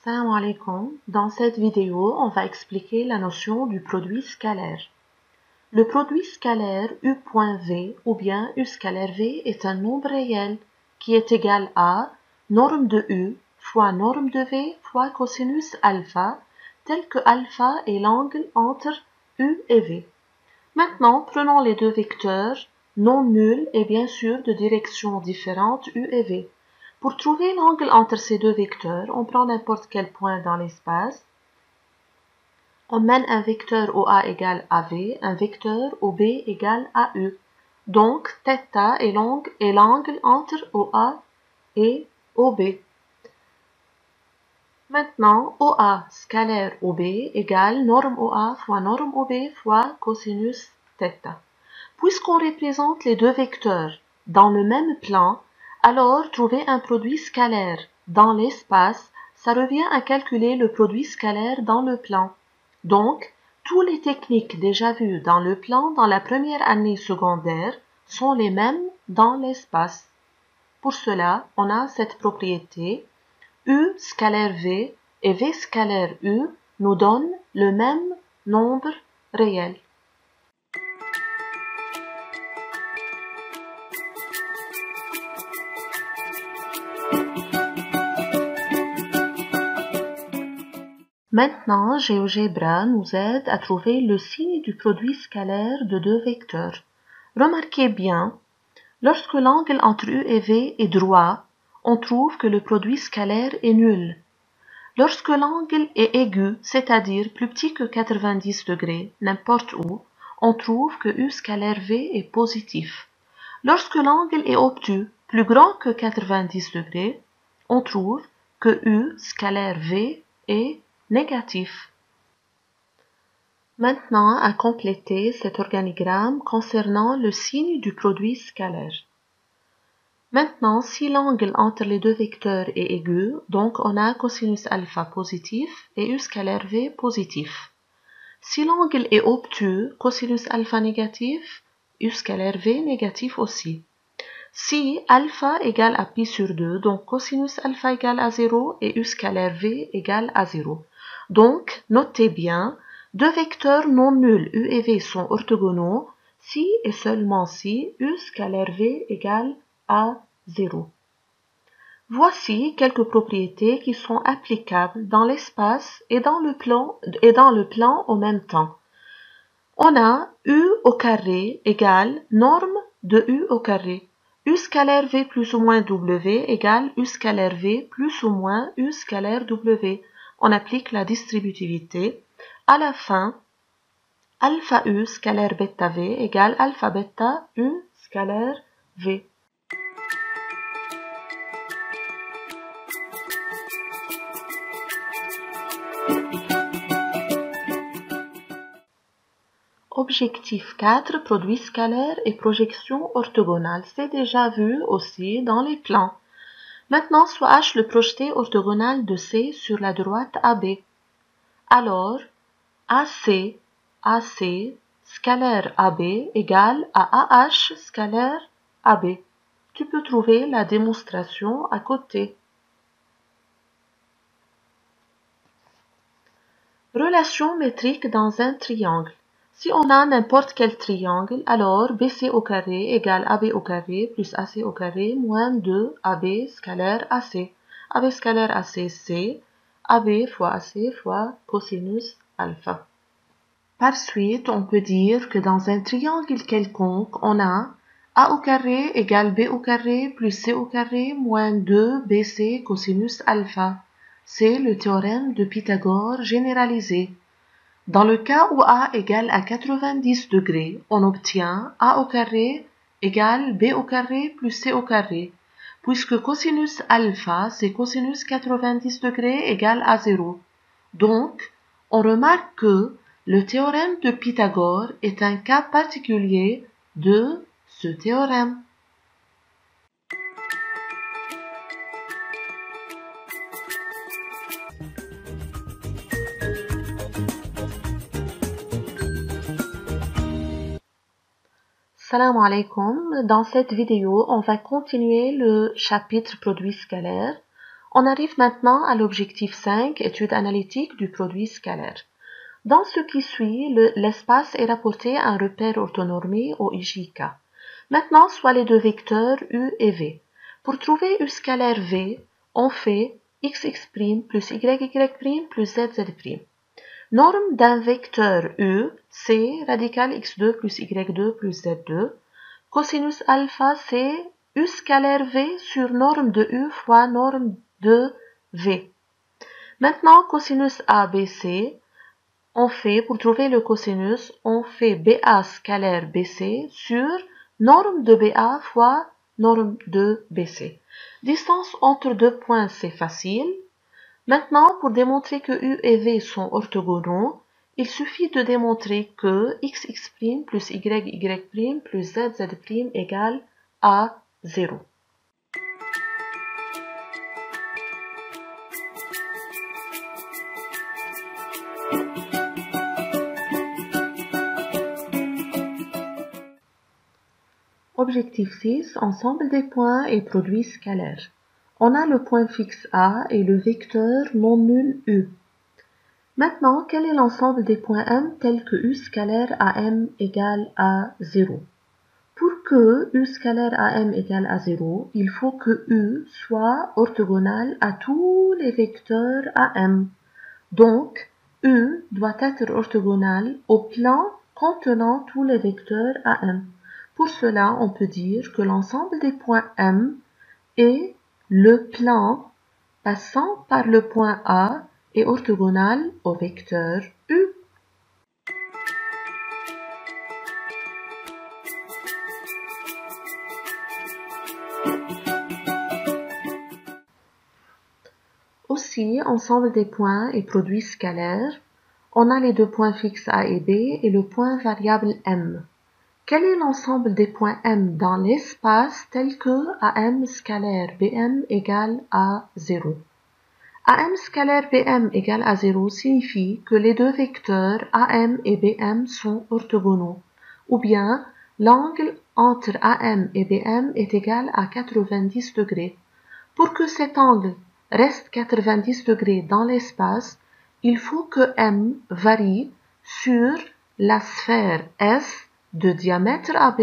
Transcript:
Salam alaikum. Dans cette vidéo, on va expliquer la notion du produit scalaire. Le produit scalaire U.V ou bien U scalaire V est un nombre réel qui est égal à norme de U fois norme de V fois cosinus alpha, tel que alpha est l'angle entre U et V. Maintenant, prenons les deux vecteurs non nuls et bien sûr de directions différentes U et V. Pour trouver l'angle entre ces deux vecteurs, on prend n'importe quel point dans l'espace. On mène un vecteur OA égale AV, un vecteur OB égale AU. Donc, θ est l'angle entre OA et OB. Maintenant, OA scalaire OB égale norme OA fois norme OB fois cosinus θ. Puisqu'on représente les deux vecteurs dans le même plan, alors trouver un produit scalaire dans l'espace, ça revient à calculer le produit scalaire dans le plan. Donc, toutes les techniques déjà vues dans le plan dans la première année secondaire sont les mêmes dans l'espace. Pour cela, on a cette propriété U scalaire V et V scalaire U nous donnent le même nombre réel. Maintenant, GeoGebra nous aide à trouver le signe du produit scalaire de deux vecteurs. Remarquez bien, lorsque l'angle entre U et V est droit, on trouve que le produit scalaire est nul. Lorsque l'angle est aigu, c'est-à-dire plus petit que 90 degrés, n'importe où, on trouve que U scalaire V est positif. Lorsque l'angle est obtus, plus grand que 90 degrés, on trouve que U scalaire V est négatif. Maintenant, à compléter cet organigramme concernant le signe du produit scalaire. Maintenant, si l'angle entre les deux vecteurs est aigu, donc on a cosinus alpha positif et U scalaire V positif. Si l'angle est obtus, cosinus alpha négatif, U scalaire V négatif aussi. Si alpha égale à pi sur 2, donc cosinus alpha égale à 0 et U scalaire V égale à 0. Donc, notez bien, deux vecteurs non nuls U et V sont orthogonaux si et seulement si U scalaire V égale à 0. Voici quelques propriétés qui sont applicables dans l'espace et dans le plan en même temps. On a U au carré égale norme de U au carré. U scalaire V plus ou moins W égale U scalaire V plus ou moins U scalaire W. On applique la distributivité. À la fin, alpha U scalaire bêta V égale alpha bêta U scalaire V. Objectif 4, produit scalaire et projection orthogonale. C'est déjà vu aussi dans les plans. Maintenant, soit H le projeté orthogonal de C sur la droite AB. Alors, AC scalaire AB égale à AH scalaire AB. Tu peux trouver la démonstration à côté. Relation métrique dans un triangle. Si on a n'importe quel triangle, alors BC au carré égale AB au carré plus AC au carré moins 2 AB scalaire AC. AB scalaire AC, c'est AB fois AC fois cosinus alpha. Par suite, on peut dire que dans un triangle quelconque, on a A au carré égale B au carré plus C au carré moins 2 BC cosinus alpha. C'est le théorème de Pythagore généralisé. Dans le cas où A égale à 90 degrés, on obtient A au carré égale B au carré plus C au carré, puisque cosinus alpha, c'est cosinus 90 degrés égale à 0. Donc, on remarque que le théorème de Pythagore est un cas particulier de ce théorème. Salam alaikum. Dans cette vidéo, on va continuer le chapitre produit scalaire. On arrive maintenant à l'objectif 5, étude analytique du produit scalaire. Dans ce qui suit, l'espace est rapporté à un repère orthonormé au IJK. Maintenant, soit les deux vecteurs U et V. Pour trouver U scalaire V, on fait XX' plus YY' plus ZZ'. Norme d'un vecteur U, c'est radical x2 plus y2 plus z2. Cosinus alpha, c'est U scalaire V sur norme de U fois norme de V. Maintenant, cosinus ABC, pour trouver le cosinus, on fait BA scalaire BC sur norme de BA fois norme de BC. Distance entre deux points, c'est facile. Maintenant, pour démontrer que U et V sont orthogonaux, il suffit de démontrer que XX' plus YY' plus ZZ' égale à 0. Objectif 6, ensemble des points et produits scalaires. On a le point fixe A et le vecteur non nul U. Maintenant, quel est l'ensemble des points M tels que U scalaire AM égale à 0? Pour que U scalaire AM égale à 0, il faut que U soit orthogonal à tous les vecteurs AM. Donc, U doit être orthogonal au plan contenant tous les vecteurs AM. Pour cela, on peut dire que l'ensemble des points M est le plan passant par le point A est orthogonal au vecteur U. Aussi, ensemble des points et produits scalaires, on a les deux points fixes A et B et le point variable M. Quel est l'ensemble des points M dans l'espace tel que AM scalaire BM égale à 0? AM scalaire BM égale à 0 signifie que les deux vecteurs AM et BM sont orthogonaux, ou bien l'angle entre AM et BM est égal à 90 degrés. Pour que cet angle reste 90 degrés dans l'espace, il faut que M varie sur la sphère S de diamètre AB.